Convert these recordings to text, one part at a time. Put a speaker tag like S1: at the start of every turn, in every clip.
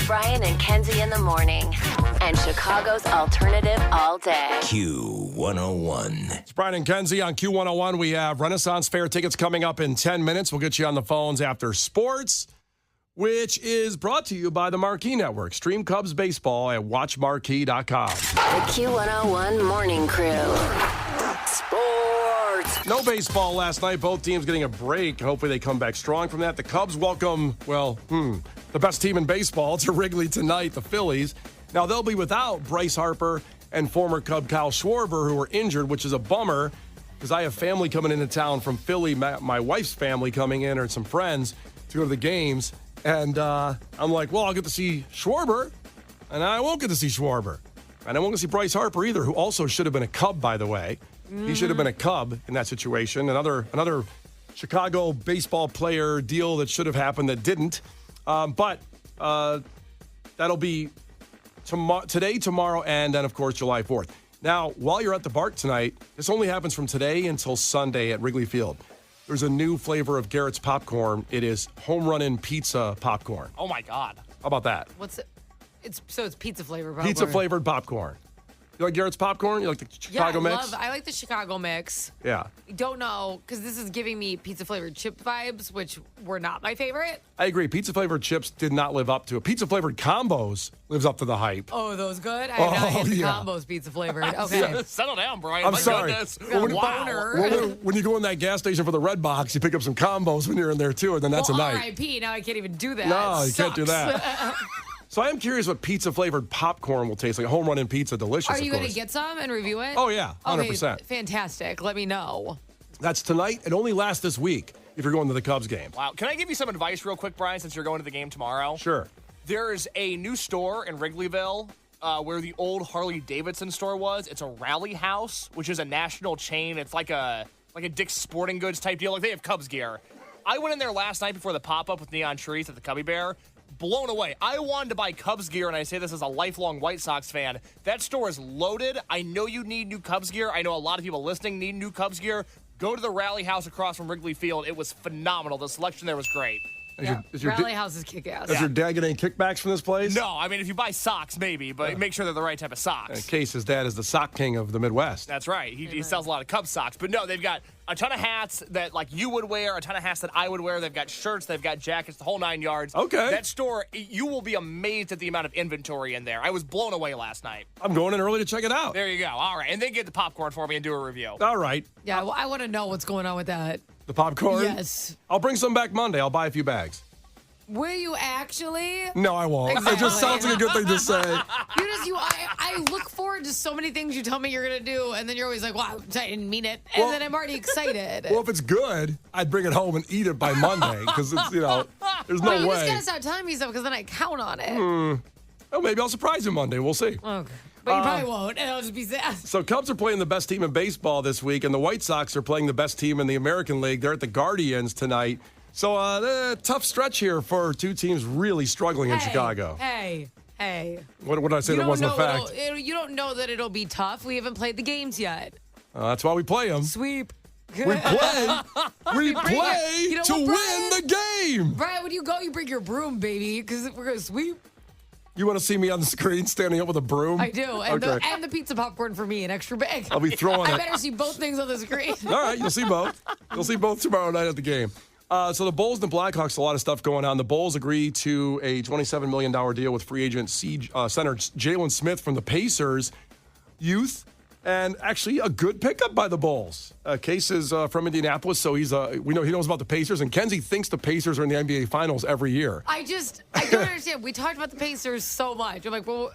S1: Brian and Kenzie in the morning. And Chicago's alternative all day.
S2: Q101.
S3: It's Brian and Kenzie on Q101. We have Renaissance Fair tickets coming up in 10 minutes. We'll get you on the phones after sports, which is brought to you by the Marquee Network. Stream Cubs baseball at watchmarquee.com.
S1: The Q101 Morning Crew. Sports.
S3: No baseball last night. Both teams getting a break. Hopefully they come back strong from that. The Cubs welcome, the best team in baseball to Wrigley tonight, the Phillies. Now, they'll be without Bryce Harper and former Cub Kyle Schwarber, who were injured, which is a bummer because I have family coming into town from Philly, my wife's family coming in, or some friends to go to the games. And I'm like, well, I'll get to see Schwarber, and I won't get to see Schwarber. And I won't get to see Bryce Harper either, who also should have been a Cub, by the way. He should have been a Cub in that situation. Another Chicago baseball player deal that should have happened that didn't. But that'll be today, tomorrow, and then, of course, July 4th. Now, while you're at the Bark tonight, this only happens from today until Sunday at Wrigley Field. There's a new flavor of Garrett's popcorn. It is home run-in pizza popcorn.
S4: Oh, my God.
S3: How about that?
S5: What's it? It's pizza flavored popcorn.
S3: Pizza-flavored popcorn. You like Garrett's popcorn? You like the Chicago mix?
S5: I like the Chicago mix.
S3: Yeah.
S5: I don't know, because this is giving me pizza-flavored chip vibes, which were not my favorite.
S3: I agree. Pizza-flavored chips did not live up to it. Pizza-flavored combos lives up to the hype.
S5: Oh, those good? I have not had the combos pizza-flavored. Okay.
S4: Settle down, Brian.
S3: I'm
S4: My
S3: sorry.
S4: goodness.
S3: When you go in that gas station for the Red Box, you pick up some combos when you're in there, too, and then that's a night.
S5: R.I.P. Now I can't even do that.
S3: No, you can't do
S5: Sucks.
S3: that. So I am curious what pizza-flavored popcorn will taste like. A home run-in pizza, delicious,
S5: Are you
S3: going
S5: to get some and review it?
S3: Oh, yeah, 100%.
S5: Okay, fantastic. Let me know.
S3: That's tonight. It only lasts this week if you're going to the Cubs game.
S4: Wow. Can I give you some advice real quick, Brian, since you're going to the game tomorrow?
S3: Sure.
S4: There's a new store in Wrigleyville where the old Harley-Davidson store was. It's a Rally House, which is a national chain. It's like a Dick's Sporting Goods type deal. Like, they have Cubs gear. I went in there last night before the pop-up with neon trees at the Cubby Bear. Blown away. I wanted to buy Cubs gear, and I say this as a lifelong White Sox fan. That store is loaded. I know you need new Cubs gear. I know a lot of people listening need new Cubs gear. Go to the Rally House across from Wrigley Field. It was phenomenal. The selection there was great.
S5: Rally House is kick-ass.
S3: Does your dad get any kickbacks from this place?
S4: No, I mean, if you buy socks, maybe, but make sure they're the right type of socks.
S3: In case his dad is the sock king of the Midwest.
S4: That's right. He sells a lot of Cubs socks. But no, they've got a ton of hats that, like, you would wear, a ton of hats that I would wear. They've got shirts. They've got jackets, the whole 9 yards.
S3: Okay.
S4: That store, you will be amazed at the amount of inventory in there. I was blown away last night.
S3: I'm going in early to check it out.
S4: There you go. All right. And then get the popcorn for me and do a review.
S3: All right.
S5: Yeah, well, I want to know what's going on with that.
S3: The popcorn?
S5: Yes.
S3: I'll bring some back Monday. I'll buy a few bags.
S5: Will you actually?
S3: No, I won't.
S5: Exactly.
S3: It just sounds like a good thing to say.
S5: I look forward to so many things you tell me you're going to do, and then you're always like, wow, I didn't mean it. And then I'm already excited.
S3: Well, if it's good, I'd bring it home and eat it by Monday because it's, there's no
S5: well, you
S3: way.
S5: just got to stop telling me stuff because then I count on it.
S3: Oh, maybe I'll surprise you Monday. We'll see.
S5: Okay. But you probably won't, and I'll just be sad.
S3: So Cubs are playing the best team in baseball this week, and the White Sox are playing the best team in the American League. They're at the Guardians tonight. So tough stretch here for two teams really struggling in Chicago.
S5: Hey.
S3: What did I say that wasn't a fact?
S5: You don't know that it'll be tough. We haven't played the games yet.
S3: That's why we play them.
S5: Sweep.
S3: We play. We play
S5: You know
S3: to
S5: what,
S3: win
S5: Brian?
S3: the game.
S5: Brian, when you go, you bring your broom, baby, because we're going to sweep.
S3: You want to see me on the screen standing up with a broom?
S5: I do. And,
S3: Okay.
S5: and the pizza popcorn for me, an extra bag.
S3: I'll be throwing
S5: I
S3: it.
S5: better see both things on the screen.
S3: All right, you'll see both. You'll see both tomorrow night at the game. So the Bulls and the Blackhawks, a lot of stuff going on. The Bulls agree to a $27 million deal with free agent center Jalen Smith from the Pacers youth. And actually a good pickup by the Bulls. Case is from Indianapolis, so we know he knows about the Pacers. And Kenzie thinks the Pacers are in the NBA Finals every year.
S5: I don't understand. We talked about the Pacers so much. I'm like, well,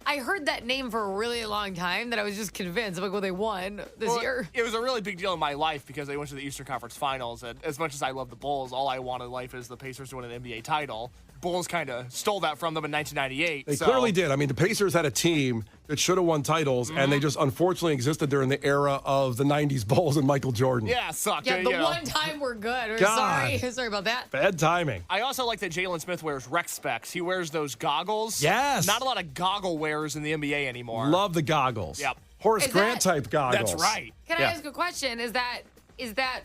S5: I heard that name for a really long time that I was just convinced. I'm like, well, they won this year.
S4: It was a really big deal in my life because they went to the Eastern Conference Finals. And as much as I love the Bulls, all I want in life is the Pacers to win an NBA title. Bulls kind of stole that from them in 1998.
S3: They clearly did. I mean, the Pacers had a team that should have won titles, and they just unfortunately existed during the era of the 90s Bulls and Michael Jordan.
S4: Yeah, sucked.
S5: Yeah, one time we're good. We're
S3: God.
S5: sorry about that.
S3: Bad timing.
S4: I also like that Jalen Smith wears rec specs. He wears those goggles.
S3: Yes.
S4: Not a lot of goggle wearers in the NBA anymore.
S3: Love the goggles.
S4: Yep.
S3: Horace
S5: Is
S3: Grant
S5: that-
S3: type goggles.
S4: That's right.
S5: Can I ask a question? Is that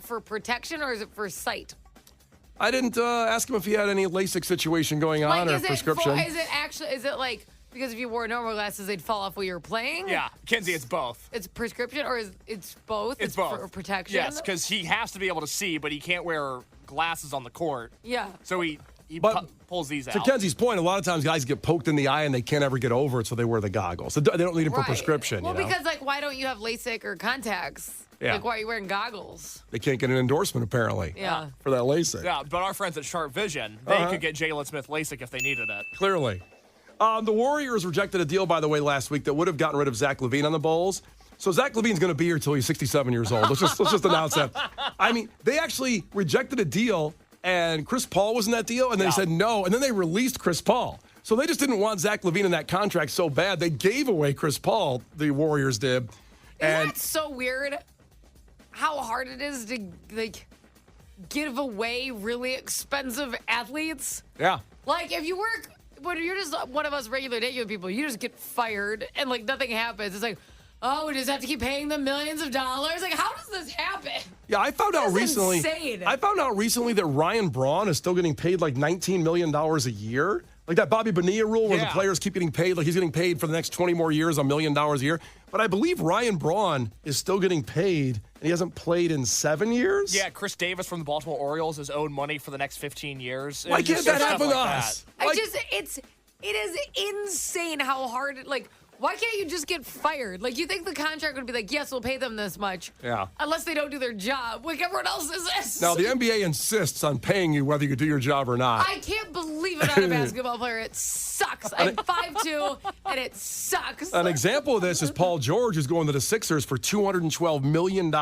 S5: for protection or is it for sight?
S3: I didn't ask him if he had any LASIK situation going on or prescription.
S5: Is it like, because if you wore normal glasses, they'd fall off while you were playing?
S4: Yeah, Kenzie, it's both.
S5: It's prescription or it's both?
S4: It's both.
S5: For protection?
S4: Yes, because he has to be able to see, but he can't wear glasses on the court.
S5: Yeah.
S4: So he pulls these out.
S3: To Kenzie's point, a lot of times guys get poked in the eye and they can't ever get over it, so they wear the goggles. So they don't need them for prescription.
S5: Well,
S3: you know?
S5: because, like, why don't you have LASIK or contacts?
S3: Yeah.
S5: Like, why are you wearing goggles?
S3: They can't get an endorsement, apparently.
S5: Yeah.
S3: For that LASIK.
S4: Yeah, but our friends at Sharp Vision, they could get Jalen Smith LASIK if they needed it.
S3: Clearly. The Warriors rejected a deal, by the way, last week that would have gotten rid of Zach LaVine on the Bulls. So Zach LaVine's going to be here until he's 67 years old. Let's just announce that. I mean, they actually rejected a deal, and Chris Paul was in that deal, and they said no, and then they released Chris Paul. So they just didn't want Zach LaVine in that contract so bad, they gave away Chris Paul, the Warriors did.
S5: Isn't that so weird? How hard it is to, like, give away really expensive athletes?
S3: Yeah.
S5: Like, if you work, when you're just one of us regular people, you just get fired and, like, nothing happens. It's like, oh, we just have to keep paying them millions of dollars? Like, how does this happen?
S3: Yeah, I found out recently.
S5: Insane.
S3: I found out recently that Ryan Braun is still getting paid like $19 million a year. Like that Bobby Bonilla rule where the players keep getting paid, like he's getting paid for the next 20 more years, $1 million a year. But I believe Ryan Braun is still getting paid, and he hasn't played in 7 years.
S4: Yeah, Chris Davis from the Baltimore Orioles is owed money for the next 15 years.
S3: Why can't that happen to us?
S5: It is insane how hard, like, why can't you just get fired? Like, you think the contract would be like, yes, we'll pay them this much.
S3: Yeah.
S5: Unless they don't do their job. Like, everyone else is this.
S3: Now, the NBA insists on paying you whether you do your job or not.
S5: I can't believe it on a basketball player. It sucks. I'm 5'2", and it sucks.
S3: An example of this is Paul George, who's going to the Sixers for $212 million.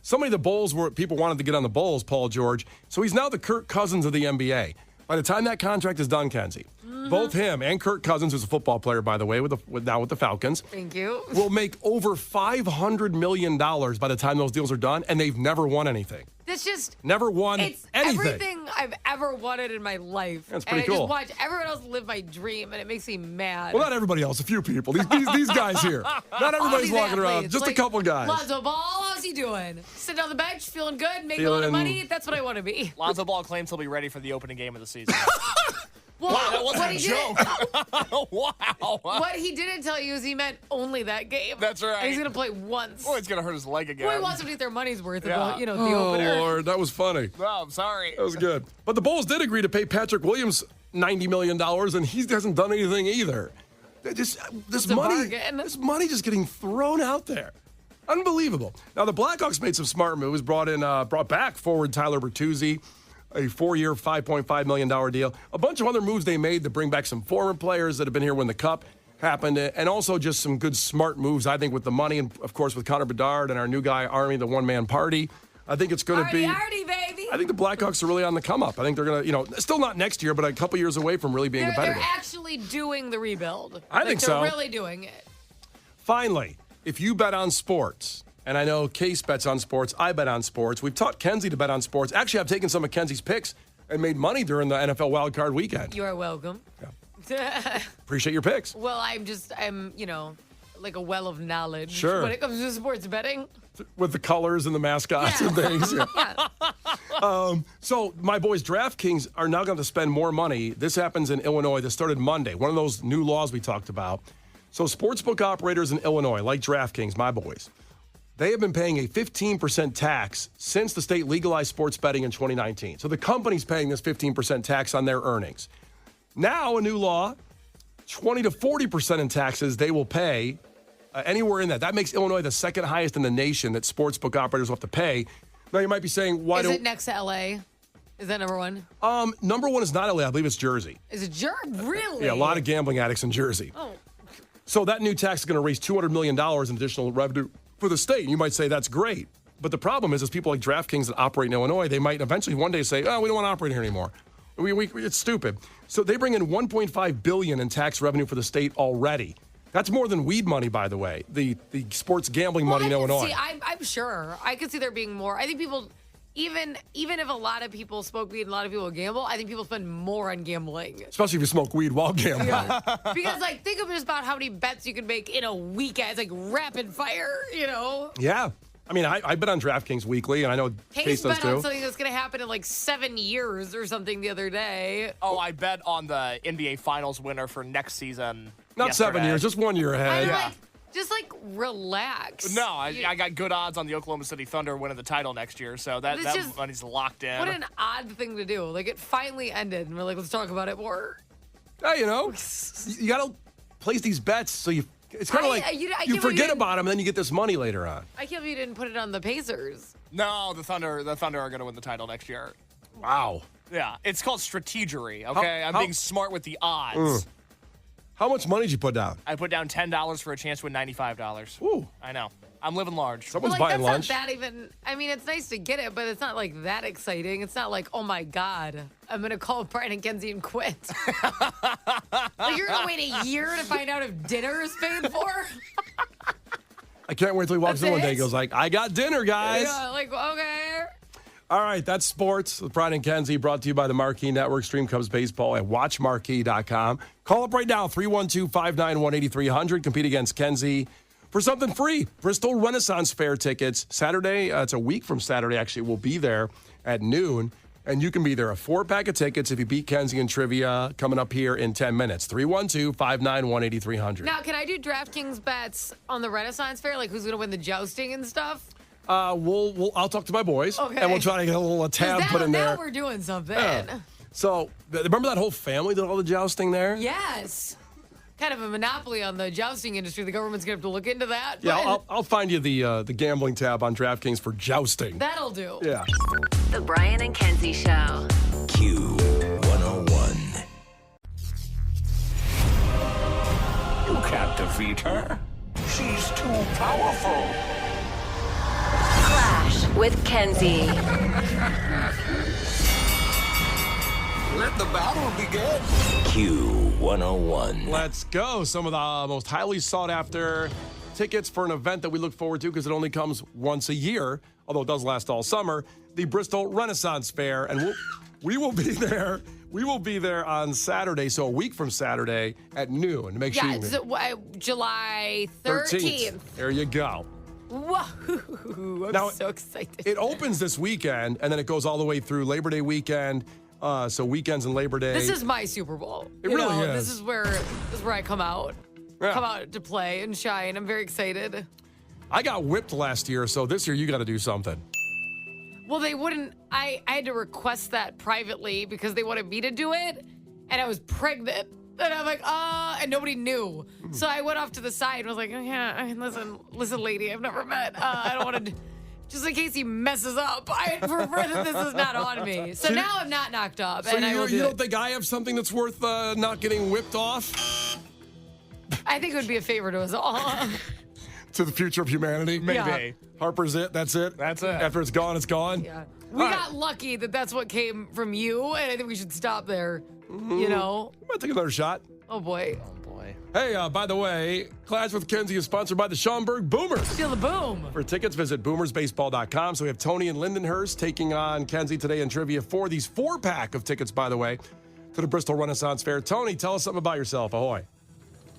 S3: Somebody the Bulls people wanted to get on the Bulls, Paul George. So he's now the Kirk Cousins of the NBA. By the time that contract is done, Kenzie, both him and Kirk Cousins, who's a football player, by the way, now with the Falcons,
S5: thank you,
S3: will make over $500 million by the time those deals are done, and they've never won anything.
S5: This just
S3: never won
S5: it's
S3: anything.
S5: Everything I've ever wanted in my life.
S3: That's pretty
S5: cool.
S3: cool.
S5: I just watch everyone else live my dream, and it makes me mad.
S3: Well, not everybody else. A few people. These guys here. Not everybody's walking around. Just like, a couple guys.
S5: Lonzo Ball, how's he doing? Sitting on the bench, feeling good, making a lot of money. That's what I want to be.
S4: Lonzo Ball claims he'll be ready for the opening game of the season.
S5: Well,
S4: wow, that wasn't a joke. Wow.
S5: What he didn't tell you is he meant only that game.
S4: That's right.
S5: And he's going to play once.
S4: Oh, it's going to hurt his leg again.
S5: Well, he wants them to get their money's worth of the opener.
S3: Oh, Lord, that was funny.
S4: Oh, I'm sorry.
S3: That was good. But the Bulls did agree to pay Patrick Williams $90 million, and he hasn't done anything either. This money just getting thrown out there. Unbelievable. Now, the Blackhawks made some smart moves, brought back forward Tyler Bertuzzi, a 4-year, $5.5 million deal. A bunch of other moves they made to bring back some former players that have been here when the Cup happened, and also just some good, smart moves, I think, with the money, and, of course, with Connor Bedard and our new guy, Army, the one-man party. I think it's going to be...
S5: Artie, baby!
S3: I think the Blackhawks are really on the come-up. I think they're going to, still not next year, but a couple years away from really being competitive.
S5: They're actually doing the rebuild.
S3: I think so.
S5: They're really doing it.
S3: Finally, if you bet on sports... And I know Case bets on sports. I bet on sports. We've taught Kenzie to bet on sports. Actually, I've taken some of Kenzie's picks and made money during the NFL wildcard weekend.
S5: You are welcome.
S3: Yeah. Appreciate your picks.
S5: Well, I'm like a well of knowledge
S3: sure.
S5: when it comes to sports betting.
S3: With the colors and the mascots and things. Yeah. So my boys DraftKings are now going to spend more money. This happens in Illinois. This started Monday. One of those new laws we talked about. So sportsbook operators in Illinois, like DraftKings, my boys, they have been paying a 15% tax since the state legalized sports betting in 2019. So the company's paying this 15% tax on their earnings. Now, a new law, 20 to 40% in taxes they will pay anywhere in that. That makes Illinois the second highest in the nation that sportsbook operators will have to pay. Now, you might be saying, why don't...
S5: Is it next to L.A.? Is that number one?
S3: Number one is not L.A. I believe it's Jersey.
S5: Is it Jersey? Really?
S3: Yeah, a lot of gambling addicts in Jersey.
S5: Oh.
S3: So that new tax is going to raise $200 million in additional revenue for the state. You might say that's great. But the problem is people like DraftKings that operate in Illinois, they might eventually one day say, oh, we don't want to operate here anymore. It's stupid. So they bring in $1.5 billion in tax revenue for the state already. That's more than weed money, by the way, the sports gambling money in Illinois.
S5: See, I'm sure. I could see there being more. I think people, even if a lot of people smoke weed and a lot of people gamble, I think people spend more on gambling.
S3: Especially if you smoke weed while gambling.
S5: Yeah. Because, think of just about how many bets you can make in a weekend. It's like rapid fire,
S3: Yeah. I mean, I bet on DraftKings weekly, and I know
S5: Case
S3: does
S5: bet on
S3: too.
S5: something that's going to happen in like 7 years or something the other day.
S4: Oh, I bet on the NBA Finals winner for next season.
S3: Not
S4: yesterday.
S3: 7 years, just 1 year ahead.
S5: Just relax.
S4: No, I got good odds on the Oklahoma City Thunder winning the title next year, so that money's locked in.
S5: What an odd thing to do. Like, it finally ended, and we're like, let's talk about it more.
S3: Hey, you know, you got to place these bets so it's kind of like you forget about them, and then you get this money later on.
S5: I can't believe you didn't put it on the Pacers.
S4: No, the Thunder are going to win the title next year.
S3: Wow.
S4: Yeah, it's called strategery, okay? I'm being smart with the odds.
S3: How much money did you put down?
S4: I put down $10 for a chance to win $95.
S3: Ooh.
S4: I know. I'm living large.
S3: Someone's buying lunch.
S5: That's not that even. I mean, it's nice to get it, but it's not like that exciting. It's not like, oh my God, I'm going to call Brian and Kenzie and quit. Like, you're going to wait a year to find out if dinner is paid for?
S3: I can't wait till he walks
S5: That's
S3: in one day
S5: it?
S3: and goes like, I got dinner, guys.
S5: Yeah, like, okay.
S3: All right, that's sports with Brian and Kenzie, brought to you by the Marquee Network. Stream Cubs baseball at watchmarquee.com. Call up right now, 312-591-8300. Compete against Kenzie for something free. Bristol Renaissance Fair tickets. Saturday, it's a week from Saturday, actually. We'll be there at noon, and you can be there. A 4-pack of tickets if you beat Kenzie in trivia coming up here in 10 minutes. 312-591-8300.
S5: Now, can I do DraftKings bets on the Renaissance Fair? Like, who's going to win the jousting and stuff?
S3: I'll talk to my boys,
S5: Okay.
S3: and we'll try to get a little tab put in there.
S5: Now we're doing something.
S3: Yeah. So, remember that whole family did all the jousting there?
S5: Yes. Kind of a monopoly on the jousting industry. The government's going to have to look into that.
S3: Yeah,
S5: but
S3: I'll find you the gambling tab on DraftKings for jousting.
S5: that'll do.
S3: Yeah.
S1: The Brian and Kenzie Show.
S2: Q101.
S6: You can't defeat her. She's too powerful.
S1: Clash with Kenzie.
S6: Let the battle begin.
S2: Q101.
S3: Let's go. Some of the most highly sought after tickets for an event that we look forward to because it only comes once a year, although it does last all summer, the Bristol Renaissance Fair. And we will be there. We will be there on Saturday, so a week from Saturday at noon. Make sure
S5: Yeah,
S3: you
S5: it's July 13th.
S3: There you go.
S5: Whoa. I'm
S3: Now,
S5: so excited.
S3: It opens this weekend, and then it goes all the way through Labor Day weekend. So weekends and Labor Day.
S5: This is my Super Bowl.
S3: It really is.
S5: This is where I come out.
S3: Yeah.
S5: Come out to play and shine. I'm very excited.
S3: I got whipped last year, so this year you got to do something.
S5: Well, they wouldn't. I had to request that privately because they wanted me to do it, and I was pregnant. And I'm like, and nobody knew. So I went off to the side and was like, oh, yeah, listen, lady, I've never met. I don't want to, just in case he messes up. I prefer that this is not on me. So now I'm not knocked up.
S3: So
S5: and I will
S3: you
S5: do
S3: don't
S5: it.
S3: think I have something that's worth not getting whipped off?
S5: I think it would be a favor to us all.
S3: To the future of humanity?
S4: Maybe.
S5: Yeah.
S3: Harper's it? That's it?
S4: That's it.
S3: After it's gone, it's gone?
S5: Yeah. We
S3: All right.
S5: got lucky that that's what came from you, and I think we should stop there. You know?
S3: I'm going to take another shot.
S5: Oh, boy.
S3: Hey, by the way, Clash with Kenzie is sponsored by the Schaumburg Boomers.
S5: Feel the boom.
S3: For tickets, visit boomersbaseball.com. So we have Tony and Lindenhurst taking on Kenzie today in trivia for these 4-pack of tickets, by the way, to the Bristol Renaissance Fair. Tony, tell us something about yourself. Ahoy.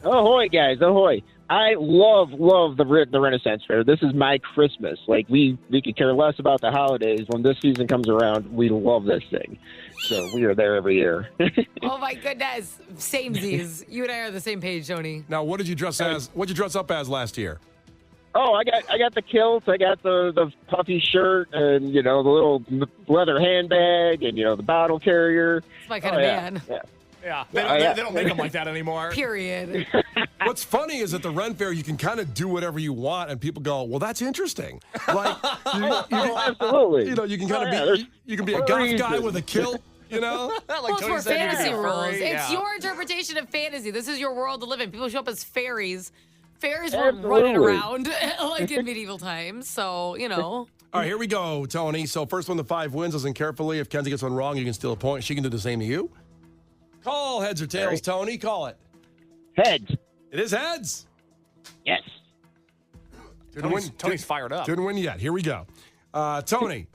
S7: Ahoy, guys! Ahoy! I love the Renaissance Fair. This is my Christmas. Like we could care less about the holidays. When this season comes around, we love this thing. So we are there every year.
S5: Oh my goodness. Samesies. You and I are on the same page, Tony.
S3: Now, what did you dress as? What did you dress up as last year?
S7: Oh, I got the kilt. I got the puffy shirt, and the little leather handbag, and the bottle carrier.
S5: It's my kind of man.
S7: Yeah.
S4: Yeah,
S7: Yeah.
S4: they don't make them like that anymore.
S5: Period.
S3: What's funny is at the Ren Fair, you can kind of do whatever you want, and people go, well, that's interesting. Like,
S7: Absolutely.
S3: you can kind of
S7: there's
S3: you can be a goth guy
S7: reasons.
S3: with a kilt,
S4: Like
S5: Well, it's
S4: Tony
S5: for
S4: said, you could
S5: fantasy
S4: be a
S5: rules.
S4: furry.
S5: It's
S4: Yeah.
S5: your interpretation of fantasy. This is your world to live in. People show up as fairies. Fairies were
S7: Absolutely.
S5: running around like in medieval times. So,
S3: All right, here we go, Tony. So first one to 5 wins. Listen carefully. If Kenzie gets one wrong, you can steal a point. She can do the same to you. Call heads or tails,
S7: right.
S3: Tony. Call it.
S7: Heads.
S3: It is heads.
S7: Yes.
S4: Tony's fired up.
S3: Didn't win yet. Here we go. Tony,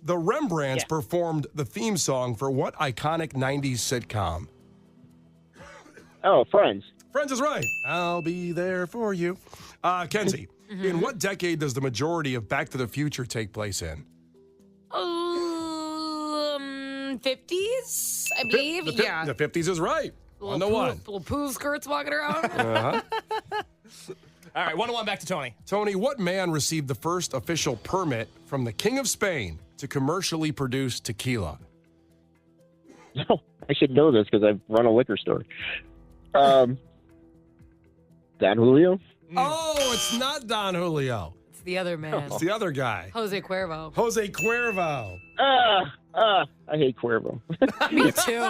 S3: the Rembrandts
S7: Yeah.
S3: performed the theme song for what iconic 90s sitcom?
S7: Oh, Friends.
S3: Friends is right. I'll be there for you. Kenzie, In what decade does the majority of Back to the Future take place in?
S5: 50s, I believe.
S3: The 50s is right. 1-1.
S5: Little poo skirts walking around.
S3: Uh-huh.
S4: All right, 1-1 back to Tony.
S3: Tony, what man received the first official permit from the King of Spain to commercially produce tequila?
S7: No, I should know this because I've run a liquor store. Don Julio?
S3: Oh, it's not Don Julio.
S5: It's the other man.
S3: It's the other guy.
S5: Jose Cuervo.
S3: Jose Cuervo.
S7: I hate Cuervo.
S5: Me too.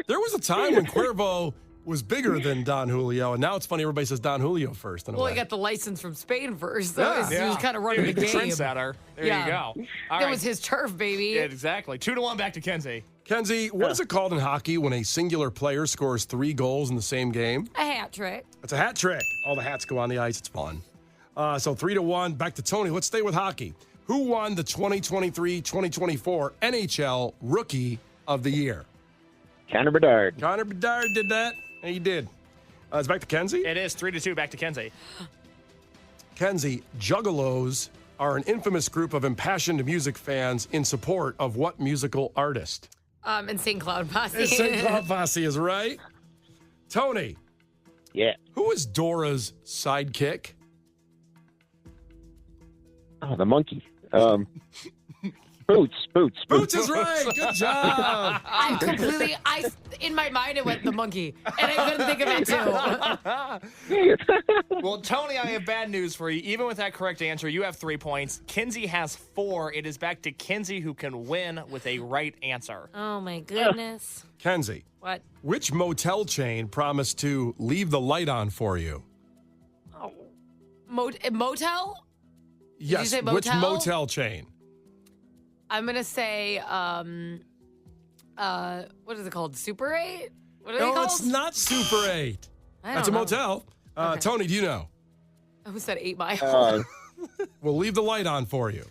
S3: There was a time when Cuervo was bigger than Don Julio, and now it's funny everybody says Don Julio first. In a
S5: Well,
S3: way.
S5: he got the license from Spain first. So
S3: Yeah.
S5: he was kind of running the game.
S4: Trendsetter. There you go. All
S5: That
S4: right.
S5: was his turf, baby.
S4: Yeah, exactly. 2-1 back to Kenzie.
S3: Kenzie, what is it called in hockey when a singular player scores 3 goals in the same game?
S5: A hat trick.
S3: It's a hat trick. All the hats go on the ice. It's fun. So 3-1. Back to Tony. Let's stay with hockey. Who won the 2023-2024 NHL Rookie of the Year?
S7: Connor Bedard.
S3: Connor Bedard did that. Yeah, he did. It's back to Kenzie.
S4: It is 3-2 back to Kenzie.
S3: Kenzie, Juggalos are an infamous group of impassioned music fans in support of what musical artist?
S5: Insane Cloud Posse.
S3: St. Cloud Posse is right. Tony,
S7: Yeah.
S3: who is Dora's sidekick?
S7: Oh, the monkey. Boots.
S3: Boots is right. Good job.
S5: In my mind, it went the monkey. And I couldn't think of it too.
S4: Well, Tony, I have bad news for you. Even with that correct answer, you have 3 points. Kenzie has 4. It is back to Kenzie, who can win with a right answer.
S5: Oh my goodness.
S3: Kenzie,
S5: What?
S3: which motel chain promised to leave the light on for you?
S5: Motel?
S3: Yes,
S5: say
S3: which
S5: motel?
S3: motel chain?
S5: I'm going to say, what is it called? Super 8? What are they
S3: No,
S5: called?
S3: it's not Super 8.
S5: I
S3: That's a
S5: don't know.
S3: motel.
S5: Okay.
S3: Tony, do you know?
S5: Who said 8 Mile?
S3: We'll leave the light on for you.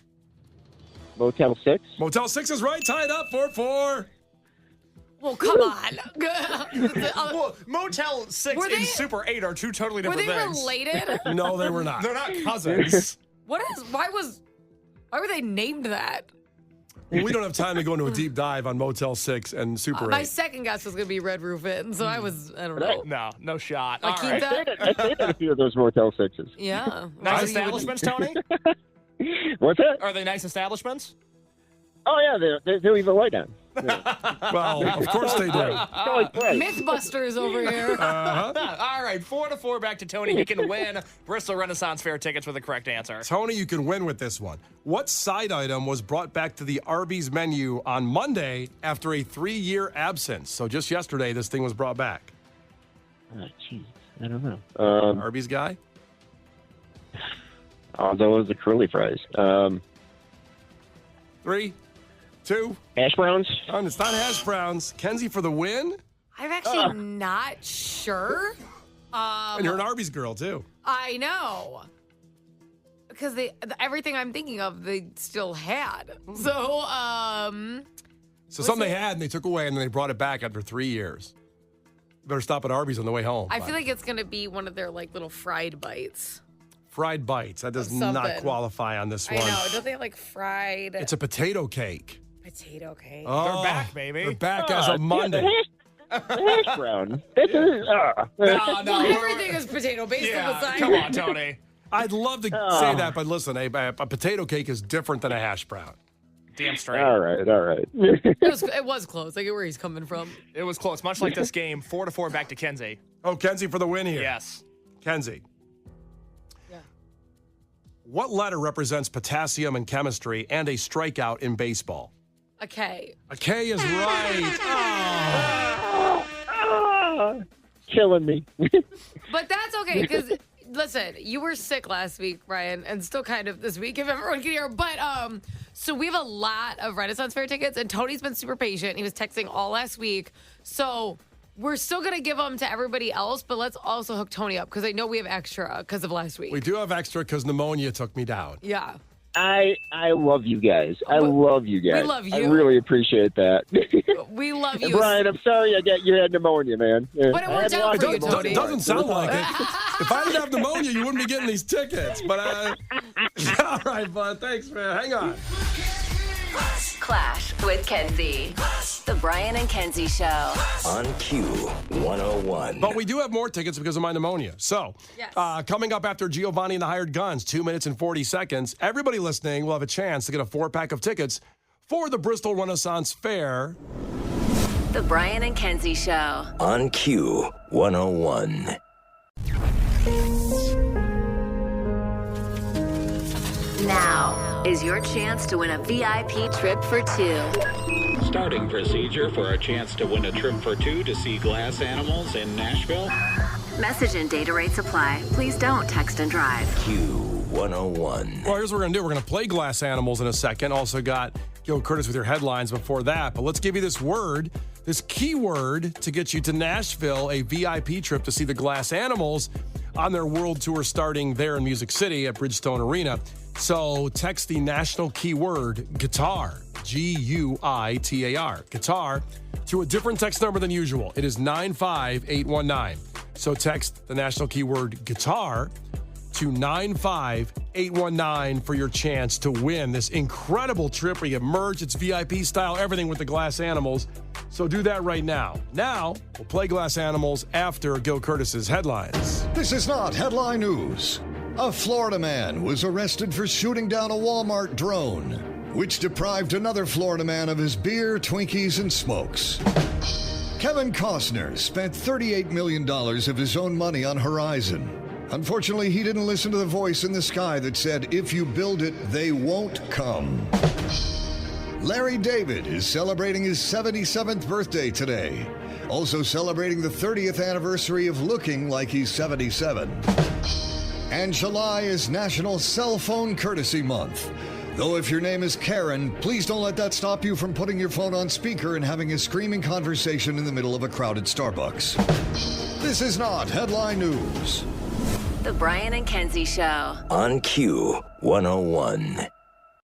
S7: Motel 6.
S3: Motel 6 is right. Tied up 4-4.
S5: Well, come on.
S4: Well, Motel 6
S5: Were they-
S4: and Super 8 are 2 totally
S5: Were
S4: different
S5: they
S4: things.
S5: related?
S3: No, they were not.
S4: They're not cousins.
S5: Why were they named that?
S3: Well, we don't have time to go into a deep dive on Motel 6 and Super 8.
S5: My second guess was going to be Red Roof Inn, so I don't know.
S4: No shot.
S5: Like
S4: All
S5: keep
S4: right.
S5: that-
S7: I stayed at a few of those Motel 6s.
S5: Yeah.
S4: Nice
S5: Well, you would-
S4: establishments, Tony?
S7: What's that?
S4: Are they nice establishments?
S7: Oh, yeah, they leave the light on.
S3: Well, of course they do.
S5: Mythbusters over here.
S4: All right, 4-4 back to Tony. He can win Bristol Renaissance Fair tickets with the correct answer.
S3: Tony, you can win with this one. What side item was brought back to the Arby's menu on Monday after a 3-year absence? So just yesterday, this thing was brought back.
S7: Oh, jeez. I don't know.
S3: Arby's guy?
S7: Oh, that was the curly fries.
S3: 3, 2,
S7: Hash browns?
S3: and it's not hash browns. Kenzie for the win?
S5: I'm actually not sure.
S3: And you're an Arby's girl, too.
S5: I know. Because everything I'm thinking of, they still had. So,
S3: So something they had and they took away and then they brought it back after 3 years. Better stop at Arby's on the way home.
S5: I feel like it's going to be one of their like little fried bites.
S3: Fried bites. That does not
S5: Something.
S3: qualify on this one.
S5: I know. Don't they have like fried
S3: It's a potato cake.
S5: potato cake?
S3: Oh,
S4: They're back, baby.
S3: They're back as of Monday.
S7: The hash brown. This is,
S4: No,
S5: Well, everything is potato based on the
S4: Yeah,
S5: side.
S4: come on, Tony.
S3: I'd love to say that, but listen, a potato cake is different than a hash brown.
S4: Damn straight.
S7: all right.
S5: It was close. I get where he's coming from.
S4: It was close, much like this game. 4-4 back to Kenzie.
S3: Oh, Kenzie for the win here.
S4: Yes.
S3: Kenzie.
S5: Yeah.
S3: What letter represents potassium in chemistry and a strikeout in baseball?
S5: A K.
S3: A K is right.
S7: Killing me.
S5: But that's okay because listen, you were sick last week, Ryan, and still kind of this week if everyone can hear. But so we have a lot of Renaissance Fair tickets, and Tony's been super patient. He was texting all last week, so we're still gonna give them to everybody else. But let's also hook Tony up because I know we have extra because of last week.
S3: We do have extra because pneumonia took me down.
S5: Yeah.
S7: I love you guys. I love you guys.
S5: We love you.
S7: I really appreciate that.
S5: We love
S7: And
S5: you.
S7: Brian, I'm sorry you had pneumonia, man.
S5: But it worked out for you, Tony.
S3: It doesn't sound like it. If I didn't have pneumonia, you wouldn't be getting these tickets. But all right, bud. Thanks, man. Hang on.
S1: Clash with Kenzie. The Brian and Kenzie Show.
S2: On Q101.
S3: But we do have more tickets because of my pneumonia. So,
S5: Yes.
S3: Coming up after Giovanni and the Hired Guns, 2 minutes and 40 seconds, everybody listening will have a chance to get a 4-pack of tickets for the Bristol Renaissance Fair.
S1: The Brian and Kenzie Show.
S2: On Q101.
S1: Now is your chance to win a VIP trip for two.
S8: Starting procedure for a chance to win a trip for two to see glass animals in Nashville.
S1: Message and data rates apply. Please don't text and drive.
S2: Q101.
S3: Well, here's what we're going to do. We're going to play Glass Animals in a second. Also got Gil Curtis with your headlines before that. But let's give you this word, this keyword to get you to Nashville, a VIP trip to see the Glass Animals on their world tour starting there in Music City at Bridgestone Arena. So text the national keyword guitar, Guitar, guitar, to a different text number than usual. It is 95819. So text the national keyword guitar to 95819 for your chance to win this incredible trip where you get merch, it's VIP style, everything with the Glass Animals. So do that right now. Now, we'll play Glass Animals after Gil Curtis's headlines.
S9: This is not headline news. A Florida man was arrested for shooting down a Walmart drone, which deprived another Florida man of his beer, Twinkies, and smokes. Kevin Costner spent $38 million of his own money on Horizon. Unfortunately, he didn't listen to the voice in the sky that said, if you build it, they won't come. Larry David is celebrating his 77th birthday today. Also celebrating the 30th anniversary of looking like he's 77. And July is National Cell Phone Courtesy Month. Though if your name is Karen, please don't let that stop you from putting your phone on speaker and having a screaming conversation in the middle of a crowded Starbucks. This is not headline news.
S1: The Brian and Kenzie Show.
S2: On Q101.